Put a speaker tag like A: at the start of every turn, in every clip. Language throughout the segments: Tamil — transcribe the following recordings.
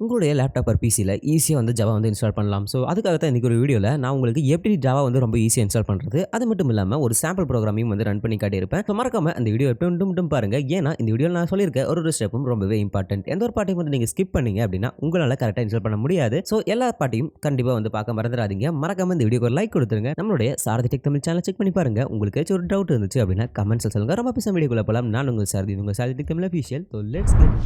A: உங்களுடைய லேப்டாப் ஆர் பிசில ஈஸியா வந்து ஜாவா வந்து இன்ஸ்டால் பண்ணலாம். ஸோ, அதுக்காக தான் இன்னைக்கு ஒரு வீடியோல நான் உங்களுக்கு எப்படி ஜாவா வந்து ரொம்ப ஈஸியா இன்ஸ்டால் பண்றது, அது மட்டும் இல்லாம ஒரு சாம்பிள் புரோகிராமையும் வந்து ரன் பண்ணி காட்டியிருப்பேன். ஸோ, மறக்காம அந்த வீடியோ மட்டும் பாருங்க. ஏன்னா, இந்த வீடியோல நான் சொல்லியிருக்க ஒரு ஸ்டெப்பும் ரொம்பவே இம்பார்ட்டன்ட். எந்த ஒரு பார்ட்டையும் வந்து நீங்க ஸ்கிப் பண்ணீங்க அப்படின்னா, உங்களால கரெக்ட்டா இன்ஸ்டால் பண்ண முடியாது. ஸோ, எல்லா பார்ட்டையும் கண்டிப்பா வந்து பார்க்க மறந்துடாதீங்க. மறக்காம இந்த வீடியோக்கு ஒரு லைக் குடுத்துருங்க. நம்மளுடைய சாரதி டெக் தமிழ் சேனல் செக் பண்ணி பாருங்க. உங்களுக்கு ஏதாச்சும் ஒரு டவுட் இருந்துச்சு அப்படின்னா கமெண்ட்ஸ்ல சொல்லுங்க. ரொம்ப பேசாம வீடியோக்குள்ள போலாம். நான் உங்க சாரதி, உங்க Sarathi tech Tamil official. So, let's get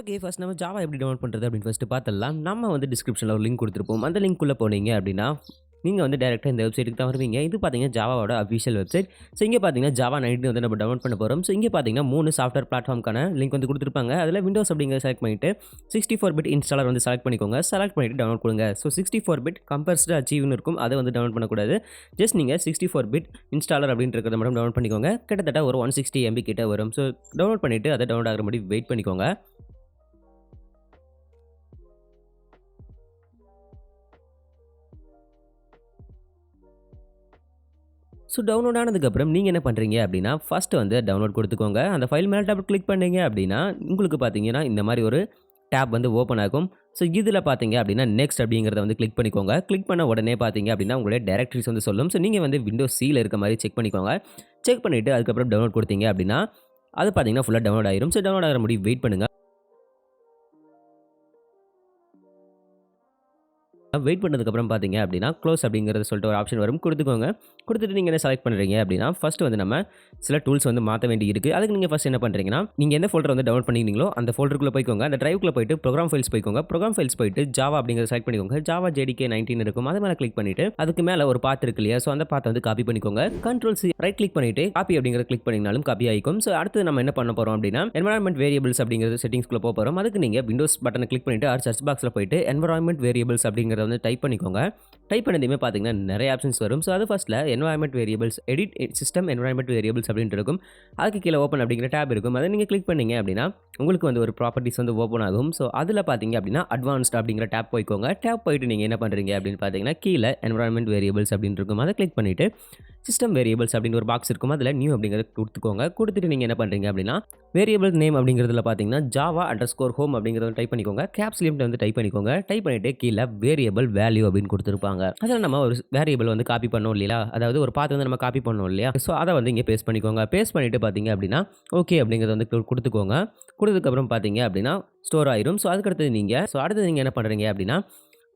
A: okay. First நம்ம ஜாவா எப்படி டவுன்லோட் பண்றது அப்படின்னு ஃபர்ஸ்ட் பார்த்தரலாம். நம்ம வந்து டிஸ்கிரிப்ஷன்ல ஒரு லிங்க் குடுத்திருப்போம். அந்த லிங்க்குள்ள போனீங்க அப்படின்னா, நீங்க வந்து டைரக்ட்டா இந்த வெப்சைட்டுக்கு தான் வருவீங்க. இது பார்த்தீங்கன்னா ஜாவாவோட அஃபிஷியல் வெப்சைட். ஸோ இங்க பார்த்தீங்கன்னா ஜாவா 19 வந்து நம்ம டவுன்லோட் பண்ண போறோம். ஸோ இங்க பார்த்தீங்கன்னா 3 சாஃப்ட்வேர் பிளாட்ஃபார்ம்க்கான லிங்க் வந்து குடுத்திருப்பாங்க. அதுல விண்டோஸ் அப்படிங்கிறத செலக்ட் பண்ணிட்டு 64 பிட் இன்ஸ்டாலர் வந்து செலக்ட் பண்ணிக்கோங்க. செலக்ட் பண்ணிட்டு டவுன்லோட் குடுங்க. ஸோ 64 பிட் கம்பல்சரி அச்சீவ்னு இருக்கும். அத வந்து டவுன்லோட் பண்ணக்கூடாது. ஜஸ்ட் நீங்க 64 பிட் இன்ஸ்டாலர் அப்படின்னு இருக்கிறத மட்டும் டவுன்லோட் பண்ணிக்கோங்க. கிட்டத்தட்ட ஒரு 160 MB கிட்ட வரும். ஸோ டவுன்லோட் பண்ணிட்டு அத டவுன்லோட் ஆகுற முடி வெயிட் பண்ணிக்கோங்க. ஸோ டவுன்லோட் ஆனதுக்கப்புறம் நீங்க என்ன பண்றீங்க அப்படின்னா, ஃபர்ஸ்ட் வந்து டவுன்லோட் குடுத்துக்கோங்க. அந்த ஃபைல் மேல டபுள் கிளிக் பண்ணீங்க அப்படின்னா, உங்களுக்கு பார்த்தீங்கன்னா இந்த மாரி ஒரு டேப் வந்து ஓப்பன் ஆகும். ஸோ இதில பார்த்தீங்க அப்படின்னா, நெக்ஸ்ட் அப்படிங்கிறத வந்து கிளிக் பண்ணிக்கோங்க. கிளிக் பண்ண உடனே பார்த்தீங்க அப்படின்னா, உங்களுடைய டைரக்டரிஸ் வந்து சொல்லும். ஸோ நீங்க வந்து விண்டோஸ் சில இருக்க மாரி செக் பண்ணிக்கோங்க. செக் பண்ணிட்டு அதுக்கப்புறம் டவுன்லோட் குடுத்தீங்க அப்படின்னா, அது பார்த்தீங்கன்னா ஃபுல்லா டவுன்லோட் ஆயிரும். ஸோ டவுன்லோட் ஆகுற முடிய வெயிட் பண்ணுங்க. வெயிட் பண்ணதுக்கப்புறம் பார்த்தீங்க அப்படின்னா, க்ளோஸ் அப்படிங்கிறத சொல்லிட்டு ஒரு ஆப்ஷன் வரும். குடுத்துக்கோங்க. குடுத்துட்டு நீங்க என்ன செலக்ட் பண்றீங்க அப்படின்னா, ஃபர்ஸ்ட் வந்து நம்ம சில டூல்ஸ் வந்து மாத்த வேண்டி இருக்கு. அதுக்கு நீங்க ஃபர்ஸ்ட் என்ன பண்றீங்கன்னா, நீங்க எந்த ஃபோல்டர் வந்து டவுன்லோட் பண்ணியிருந்தீங்களோ, அந்த ஃபோல்டருக்குள்ள போய்க்கோங்க. அந்த டிரைவ்க்குள்ள போயிட்டு ப்ரோகிராம் ஃபைல்ஸ் போய்க்கோங்க. ப்ரோகிராம் ஃபைல்ஸ் போயிட்டு ஜாவா அப்படிங்கிறத செலக்ட் பண்ணிக்கோங்க. ஜாவா JDK 19 இருக்கும். அது மேல கிளிக் பண்ணிட்டு, அதுக்கு மேல ஒரு பாத் இருக்கு இல்லையா? ஸோ அந்த பாத்த வந்து காப்பி பண்ணிக்கோங்க. கண்ட்ரோல் C ரைட் கிளிக் பண்ணிட்டு, காப்பி அப்படிங்கிறத கிளிக் பண்ணீங்கனாலும் காப்பி ஆயிக்கும். ஸோ அடுத்து நம்ம என்ன பண்ண போறோம் அப்படின்னா, என்வைரன்மென்ட் வேரியபிள்ஸ் அப்படிங்கிறது செட்டிங்ஸ்க்குள்ள போறோம். அதுக்கு நீங்க விண்டோஸ் பட்டன கிளிக் பண்ணிட்டு, சர்ச் பாக்ஸ்ல போயிட்டு என்வைரன்மென்ட் வேரியபிள்ஸ் அப்படிங்கிறத வந்து டைப் பண்ணிக்கோங்க. டைப் பண்ணதுமே பார்த்தீங்கன்னா நெறைய ஆப்ஷன்ஸ் வரும். ஸோ அது ஃபர்ஸ்ட்ல environment variables, edit system environment variables அப்படின்ட்டு இருக்கும். அதுக்கு கீழ ஓப்பன் அப்படிங்கிற டேப் இருக்கும். அத நீங்க கிளிக் பண்ணீங்க அப்படின்னா, உங்களுக்கு வந்து ஒரு ப்ராப்பர்ட்டீஸ் வந்து ஓப்பன் ஆகும். ஸோ அதுல பார்த்தீங்க அப்படின்னா, அட்வான்ஸ்ட் அப்படிங்கிற டேப் போய்க்கோங்க. டேப் போயிட்டு நீங்க என்ன பண்றீங்க அப்படின்னு பார்த்தீங்கன்னா, கீழ என்வைரன்மென்ட் வேரியபிள்ஸ் அப்படின்னு இருக்கும். அத கிளிக் பண்ணிட்டு சிஸ்டம் வேரியபிள்ஸ் அப்படின்னு ஒரு பாக்ஸ் இருக்கும். அதுல நியூ அப்படிங்கிறத குடுத்துக்கோங்க. குடுத்துட்டு நீங்க என்ன பண்றீங்க அப்படின்னா, வேரியபிள் நேம் அப்படிங்கிறதுல பார்த்தீங்கன்னா, ஜாவா அண்டர்ஸ்கோர் ஹோம் அப்படிங்கிறத டைப் பண்ணிக்கோங்க. கேப்ஸ் லிமிட் வந்து டைப் பண்ணிக்கோங்க. டைப் பண்ணிட்டு கீழ வேரியபிள் வேல்யூ அப்படின்னு குடுத்திருப்பாங்க. அதுல நம்ம ஒரு வேரியபிள் வந்து காப்பி பண்ணோம் இல்லையா? அதாவது ஒரு பாத் வந்து நம்ம காப்பி பண்ணோம் இல்லையா? ஸோ அத வந்து இங்க பேஸ்ட் பண்ணிக்கோங்க. பேஸ்ட் பண்ணிட்டு பார்த்தீங்க அப்படின்னா, ஓகே அப்படிங்கிறத வந்து குடுத்துக்கோங்க. குடுத்ததுக்கப்புறம் பார்த்தீங்க அப்படின்னா, ஸ்டோர் ஆயிரும். ஸோ அதுக்கடுத்தது அடுத்தது நீங்க என்ன பண்றீங்க அப்படின்னா,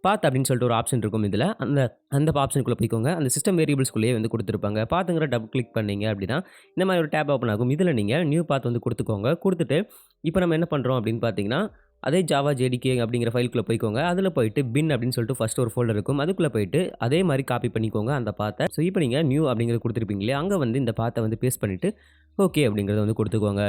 A: பாத் அப்படின்னு சொல்லிட்டு ஒரு ஆப்ஷன் இருக்கும் இதுல. அந்த அந்த ஆப்ஷனுக்குள்ள போய்க்கோங்க. அந்த சிஸ்டம் வேரியபிள்ஸ்குள்ளேயே வந்து குடுத்திருப்பாங்க. பாத்துங்கிற டபுள் கிளிக் பண்ணீங்க அப்படின்னா, இந்த மாரி ஒரு டேப் ஓப்பன் ஆகும். இதுல நீங்க நியூ பாத் வந்து குடுத்துக்கோங்க. குடுத்துட்டு, இப்ப நம்ம என்ன பண்றோம் அப்படின்னு பார்த்தீங்கன்னா, அதே ஜாவா JDK அப்படிங்கிற ஃபைல்க்குள்ள போய்க்கோங்க. அதுல போயிட்டு பின் அப்படின்னு சொல்லிட்டு ஃபர்ஸ்ட் ஒரு ஃபோல்டர் இருக்கும். அதுக்குள்ள போயிட்டு அதே மாரி காப்பி பண்ணிக்கோங்க அந்த பாத்த. ஸோ இப்ப நீங்க நியூ அப்படிங்கிறத குடுத்திருப்பீங்க இல்லையா? அங்க வந்து இந்த பாத்த வந்து பேஸ்ட் பண்ணிட்டு, ஓகே அப்படிங்கிறத வந்து குடுத்துக்கோங்க.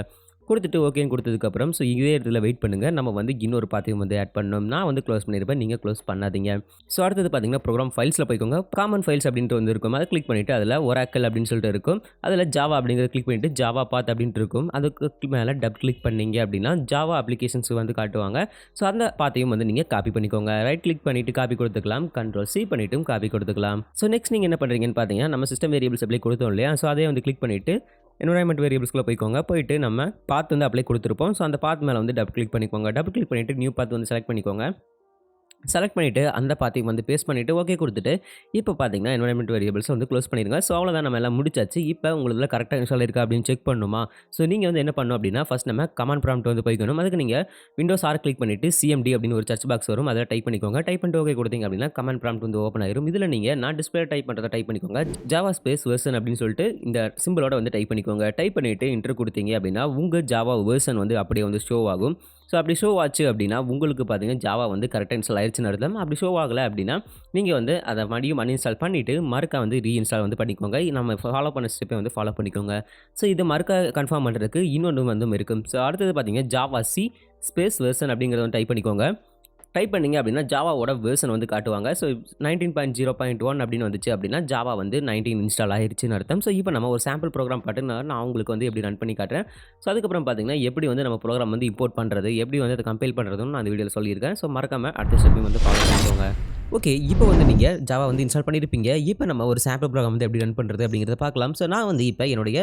A: குடுத்துட்டு ஓகேன்னு குடுத்ததுக்கப்புறம், ஸோ இதே இடத்துல வெயிட் பண்ணுங்க. நம்ம வந்து இன்னொரு பாத்தையும் வந்து ஆட் பண்ணணும். நான் வந்து க்ளோஸ் பண்ணியிருப்பேன். நீங்க க்ளோஸ் பண்ணாதீங்க. ஸோ அடுத்தது பார்த்தீங்கன்னா, ப்ரோகிராம் ஃபைல்ஸ்ல போய்க்கோங்க. காமன் ஃபைல்ஸ் அப்படின்ட்டு வந்து இருக்கும். அத கிளிக் பண்ணிட்டு அதுல ஒராக்கிள் அப்படின்னு சொல்லிட்டு இருக்கும். அதுல ஜாவா அப்படிங்கிறத கிளிக் பண்ணிட்டு ஜாவா பாத் அப்படின்ட்டு இருக்கும். அதுக்கு மேல டபுள் கிளிக் பண்ணீங்க அப்படின்னா, ஜாவா அப்ளிகேஷன்ஸ் வந்து காட்டுவாங்க. ஸோ அந்த பாத்தையும் வந்து நீங்க காப்பி பண்ணிக்கோங்க. ரைட் கிளிக் பண்ணிட்டு காப்பி குடுத்துக்கலாம். கண்ட்ரோல் C பண்ணிட்டும் காப்பி குடுத்துக்கலாம். ஸோ நெக்ஸ்ட் நீங்க என்ன பண்றீங்கன்னு பார்த்தீங்கன்னா, நம்ம சிஸ்டம் வேரியபிள்ஸ் அப்படியே குடுத்தோம் இல்லையா? ஸோ அதே வந்து கிளிக் பண்ணிட்டு என்வைரன்மென்ட் வேரியபிள்ஸ்குள்ள போய்க்கோங்க. போயிட்டு நம்ம பாத் வந்து அப்ளை குடுத்திருப்போம். ஸோ அந்த பாத் மேல வந்து டபுள் கிளிக் பண்ணிக்கோங்க. டபுள் கிளிக் பண்ணிட்டு நியூ பாத் வந்து செலக்ட் பண்ணிக்கோங்க. செலக்ட் பண்ணிட்டு அந்த பாத்தையும் வந்து பேஸ்ட் பண்ணிட்டு ஓகே குடுத்துட்டு, இப்ப பார்த்தீங்கன்னா என்வைரன்மென்ட் வேரியபிள்ஸ் வந்து க்ளோஸ் பண்ணிருங்க. ஸோ அவ்வளோதான் நம்ம எல்லாம் முடிச்சாச்சு. இப்ப உங்களுதுல கரெக்ட்டா இன்ஸ்டால் இருக்கா அப்படின்னு செக் பண்ணணுமா? ஸோ நீங்க வந்து என்ன பண்ணணும் அப்படின்னா, ஃபர்ஸ்ட் நம்ம கமாண்ட் ப்ராம்ப்ட் வந்து போய்க்கணும். அதுக்கு நீங்க விண்டோஸ் R கிளிக் பண்ணிட்டு CMD அப்படின்னு ஒரு சர்ச் பாக்ஸ் வரும். அத டைப் பண்ணிக்கோங்க. டைப் பண்ணிட்டு ஓகே குடுத்தீங்க அப்படின்னா, கமாண்ட் ப்ராம்ப்ட் வந்து ஓப்பன் ஆயிரும். இதுல நீங்க நான் டிஸ்ப்ளேல டைப் பண்றத டைப் பண்ணிக்கோங்க. ஜாவா ஸ்பேஸ் வெர்ஷன் அப்படின்னு சொல்லிட்டு இந்த சிம்பலோட வந்து டைப் பண்ணிக்கோங்க. டைப் பண்ணிட்டு என்டர் குடுத்தீங்க அப்படின்னா, உங்க ஜாவா வெர்ஷன் வந்து அப்படியே வந்து ஷோ ஆகும். ஸோ அப்படி ஷோ ஆச்சு அப்படின்னா, உங்களுக்கு பார்த்தீங்கன்னா ஜாவா வந்து கரெக்ட்டா இன்ஸ்டால் ஆயிருச்சுன்னு அர்த்தம். அப்படி ஷோ ஆகல அப்படின்னா, நீங்க வந்து அத மறுபடியும் அன்இன்ஸ்டால் பண்ணிட்டு, மறுக்கா வந்து ரீஇன்ஸ்டால் வந்து பண்ணிக்கோங்க. நம்ம ஃபாலோ பண்ண ஸ்டெப்ப வந்து ஃபாலோ பண்ணிக்கோங்க. இது மறுக்கா கன்ஃபார்ம் பண்றதுக்கு இன்னொன்னு வந்து இருக்கு. அடுத்தது பார்த்தீங்கன்னா, ஜாவா சி ஸ்பேஸ் வெர்ஷன் அப்படிங்கிறத வந்து டைப் பண்ணிக்கோங்க. டைப் பண்ணீங்க அப்படின்னா, ஜாவாவோட வெர்ஷன் வந்து காட்டுவாங்க. 19.0.1 அப்படின்னு வந்துச்சு அப்படின்னா, ஜாவா வந்து 19 இன்ஸ்டால் ஆயிருச்சுன்னு அர்த்தம். இப்போ நம்ம ஒரு சாம்பிள் ப்ரோகிராம் பாட்டுன்னு நான் உங்களுக்கு வந்து எப்படி ரன் பண்ணி காட்டுறேன். அதுக்கப்புறம் பார்த்தீங்கன்னா, எப்படி வந்து நம்ம ப்ரோகிராம் வந்து இம்போர்ட் பண்றது, எப்படி வந்து அத கம்பைல் பண்றதுன்னு நான் அந்த வீடியோல சொல்லியிருக்கேன். மறக்காம அடுத்த ஸ்டெப்பையும் வந்து ஃபாலோ பண்ணிக்கோங்க. ஓகே. இப்போ வந்து நீங்க ஜாவா வந்து இன்ஸ்டால் பண்ணியிருப்பீங்க. இப்போ நம்ம ஒரு சாம்பிள் ப்ரோகிராம் வந்து எப்படி ரன் பண்றது அப்படிங்கிறத பார்க்கலாம். நான் வந்து இப்ப என்னுடைய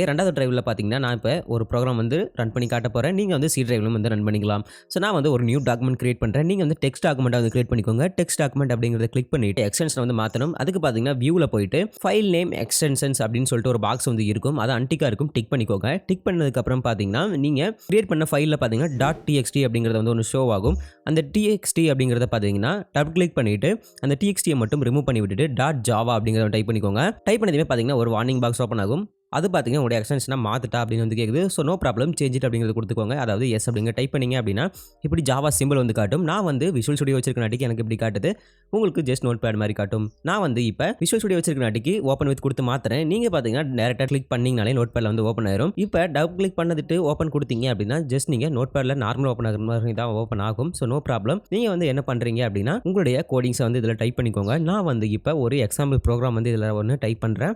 A: 2வது டிரைவ்ல பார்த்தீங்கன்னா, நான் இப்ப ஒரு ப்ரோகிராம் வந்து ரன் பண்ணி காட்டப் போறேன். நீங்க வந்து சி டிரைவ்லும் வந்து ரன் பண்ணிக்கலாம். நான் வந்து ஒரு நியூ டாக்குமெண்ட் கிரியேட் பண்றேன். நீங்க வந்து டெக்ஸ்ட் டாக்குமெண்ட்டா வந்து கிரியேட் பண்ணிக்கோங்க. டெக்ஸ்ட் டாக்குமெண்ட் அப்படிங்கிறத கிளிக் பண்ணிட்டு எக்ஸ்டென்ஷன் வந்து மாத்தணும். அதுக்கு பார்த்தீங்கன்னா, வியூல போயிட்டு ஃபைல் நேம் எக்ஸ்டென்ஷன்ஸ் அப்படின்னு சொல்லிட்டு ஒரு பாக்ஸ் வந்து இருக்கும். அது அன்டிக்கா இருக்கும். டிக் பண்ணிக்கோங்க. டிக் பண்ணதுக்கு அப்புறம் பார்த்தீங்கன்னா, நீங்க கிரியேட் பண்ண ஃபைல்ல பார்த்தீங்கன்னா .txt அப்படிங்கிறது வந்து ஒன்னு ஷோ ஆகும். அந்த txt அப்படிங்கிறத பார்த்தீங்கன்னா, டபுள் கிளிக் பண்ணிட்டு அந்த txt மட்டும் ரிமூவ் பண்ணி விட்டுட்டு .java அப்படிங்கிறத டைப் பண்ணிக்கோங்க. டைப் பண்ணதுமே பார்த்தீங்கன்னா, ஒரு வார்னிங் பாக்ஸ் ஓப்பன் ஆகும். அது பார்த்தீங்கன்னா, உங்களுடைய எக்ஸ்டென்ஷனா மாத்துட்டா அப்படின்னு வந்து கேக்குது. நோ ப்ராப்ளம் சேஞ்ச் இட் அப்படிங்கிறத குடுத்துக்கோங்க. அதாவது எஸ் அப்படிங்க டைப் பண்ணீங்க அப்படின்னா, இப்படி ஜாவா சிம்பல் வந்து காட்டும். நான் வந்து விஷுவல் ஸ்டுடியோ வச்சிருக்கனாட்டிக்கு எனக்கு இப்படி காட்டுது. உங்களுக்கு ஜஸ்ட் நோட்பேட் மாரி காட்டும். நான் வந்து இப்ப விஷுவல் ஸ்டுடியோ வச்சிருக்கனாட்டிக்கு ஓப்பன் வித் குடுத்து மாத்துறேன். நீங்க பார்த்தீங்கன்னா, டைரக்ட்டா கிளிக் பண்ணீங்கனாலே நோட்பேட்ல வந்து ஓப்பன் ஆயிரும். இப்ப டபுள் கிளிக் பண்ணதுட்டு ஓப்பன் குடுத்தீங்க அப்படின்னா, ஜஸ்ட் நீங்க நோட்பேட்ல நார்மலா ஓப்பன் ஆகுற மாரி தான் ஓப்பன் ஆகும். No problem. நீங்க வந்து என்ன பண்றீங்க அப்படின்னா, உங்களுடைய கோடிங்ஸ வந்து இதுல டைப் பண்ணிக்கோங்க. நான் வந்து இப்ப ஒரு எக்ஸாம்பிள் ப்ரோகிராம் வந்து இதுல ஒன்னு டைப் பண்றேன்.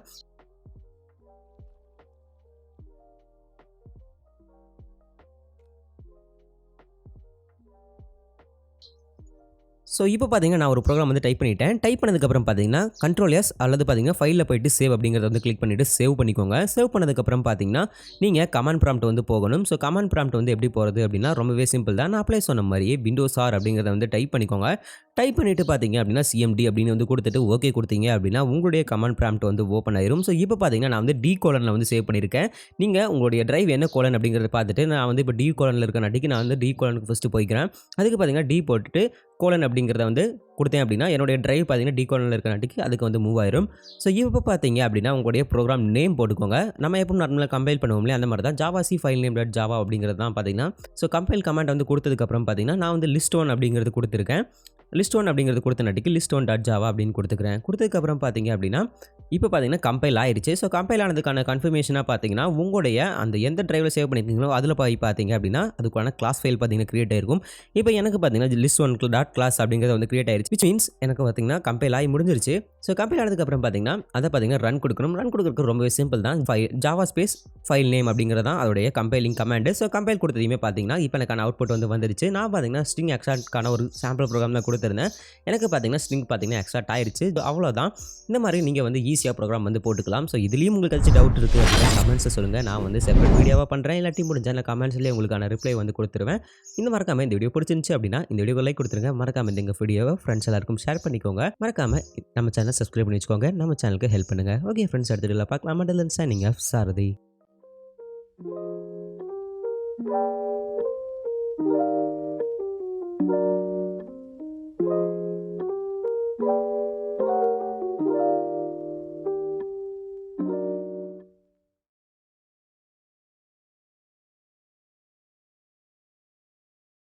A: இப்போ பார்த்தீங்கன்னா, நான் ஒரு ப்ரோகிராம் வந்து டைப் பண்ணிட்டேன். டைப் பண்ணதுக்கப்புறம் பார்த்தீங்கன்னா, கண்ட்ரோல் எஸ் அல்லது பார்த்தீங்கன்னா, ஃபைல்ல போயிட்டு சேவ் அப்படிங்கிறத வந்து கிளிக் பண்ணிட்டு சேவ் பண்ணிக்கோங்க. சேவ் பண்ணதுக்கப்புறம் பார்த்தீங்கன்னா, நீங்க கமாண்ட் ப்ராம்ப்ட் வந்து போகணும். கமாண்ட் ப்ராம்ப்ட் வந்து எப்படி போறது அப்படின்னா, ரொம்பவே சிம்பிள் தான். நான் அப்பலே சொன்ன மாரியே விண்டோஸ் ஆர் அப்படிங்கிறத வந்து டைப் பண்ணிக்கோங்க. டைப் பண்ணிட்டு பார்த்தீங்க அப்படின்னா, சிஎம்டி அப்படின்னு வந்து குடுத்துட்டு ஓகே குடுத்தீங்க அப்படின்னா, உங்களுடைய கமாண்ட் ப்ராம்ப்ட் வந்து ஓப்பன் ஆயிரும். இப்போ பார்த்தீங்கன்னா, நான் வந்து டி கோலன்ல வந்து சேவ் பண்ணியிருக்கேன். நீங்க உங்களுடைய டிரைவ் என்ன கோலன் அப்படிங்கிறத பார்த்துட்டு, நான் வந்து இப்போ டி கோலன்ல இருக்கனாட்டிக்கு நான் வந்து டி கோலனுக்கு ஃபர்ஸ்ட் போய்க்கிறேன். அதுக்கு பார்த்தீங்கன்னா, டி போட்டுட்டு கோலன் அப்படிங்கிறத வந்து குடுத்தேன் அப்படின்னா, என்னுடைய டிரைவ் பார்த்தீங்கன்னா, டி கோலன்ல இருக்கனாட்டிக்கு அதுக்கு வந்து மூவ் ஆயிரும். இப்போ பார்த்தீங்க அப்படின்னா, உங்களுடைய ப்ரோகிராம் நேம் போட்டுக்கோங்க. நம்ம எப்பவும் நார்மலா கம்பைல் பண்ணுவோம் இல்லையா, அந்த மாரி தான் Java C file name dot Java அப்படிங்கிறது தான் பார்த்தீங்கன்னா, கம்பைல் கமாண்ட் வந்து குடுத்ததுக்கு அப்புறம் பார்த்தீங்கன்னா, நான் வந்து லிஸ்ட் 1 அப்படிங்கிறது குடுத்துருக்கேன். லிஸ்ட் 1 அப்படிங்கிறது குடுத்தனாட்டிக்கு list1.java அப்படின்னு குடுத்துக்கிறேன். குடுத்ததுக்கப்புறம் பார்த்தீங்க அப்படின்னா, இப்போ பார்த்தீங்கன்னா கம்பைல் ஆயிருச்சு. கம்பைல் ஆனதுக்கான கன்ஃபர்மேஷனா பார்த்தீங்கன்னா, உங்களுடைய அந்த எந்த டிரைவ்ல சேவ் பண்ணியிருக்கீங்களோ, அதில போய் பார்த்தீங்க அப்படின்னா, அதுக்கான கிளாஸ் ஃபைல் பார்த்தீங்கன்னா கிரியேட் ஆயிருக்கும். இப்போ எனக்கு பார்த்தீங்கன்னா list1.class அப்படிங்கிறது வந்து கிரியேட் ஆயிருச்சு. விச் மீன்ஸ் எனக்கு பார்த்தீங்கன்னா கம்பைல் ஆகி முடிஞ்சிருச்சு. கம்பைல் ஆனதுக்கப்புறம் பார்த்தீங்கன்னா, அத பார்த்தீங்கன்னா ரன் குடுக்கணும். ரன் குடுக்கறதுக்கு ரொம்பவே சிம்பிள் தான். ஜாவா ஸ்பேஸ் ஃபைல் நேம் அப்படிங்கிறது தான் அதோடைய கம்பைலிங் கமாண்ட். கம்பைல் குடுத்ததையுமே பார்த்தீங்கன்னா, இப்போ எனக்கான அவுட்புட் வந்து வந்துருச்சு. நான் பார்த்தீங்கன்னா ஸ்ட்ரிங் எக்ஸ்ட்ராக்ட்க்கான ஒரு சாம்பிள் ப்ரோகிராம் தான் குடுத்திருந்தேன். எனக்கு பார்த்தீங்கன்னா ஸ்ட்ரிங் பார்த்தீங்கன்னா எக்ஸ்ட்ராக்ட் ஆயிருச்சு. அவ்வளோதான். இந்த மாதிரி நீங்க வந்து ஈஸியா ப்ரோகிராம் வந்து போட்டுக்கலாம். இதுலயும் உங்களுக்கு ஏதாச்சும் டவுட் இருக்கு அப்படின்னா கமெண்ட்ஸ்ல சொல்லுங்க. நான் வந்து செப்பரேட் வீடியோவா பண்றேன். இல்லாட்டி முடிஞ்சா நான் கமெண்ட்ஸ்லயே உங்களுக்கான ரிப்ளை வந்து குடுத்துருவேன். மறக்காம இந்த வீடியோ பிடிச்சிருந்துச்சு அப்படின்னா, இந்த வீடியோக்கு லைக் குடுத்துருங்க. மறக்காம இந்த வீடியோவை ஃப்ரெண்ட்ஸ் எல்லாருக்கும் ஷேர் பண்ணிக்கோங்க. மறக்காம நம்ம சேனலை சப்ஸ்கிரைப் பண்ணி வச்சுக்கோங்க. நம்ம சேனலுக்கு ஹெல்ப் பண்ணுங்க. ஓகே ஃப்ரெண்ட்ஸ், அடுத்த வீடியோல பார்க்கலாம். சைனிங் ஆஃப் சாரதி.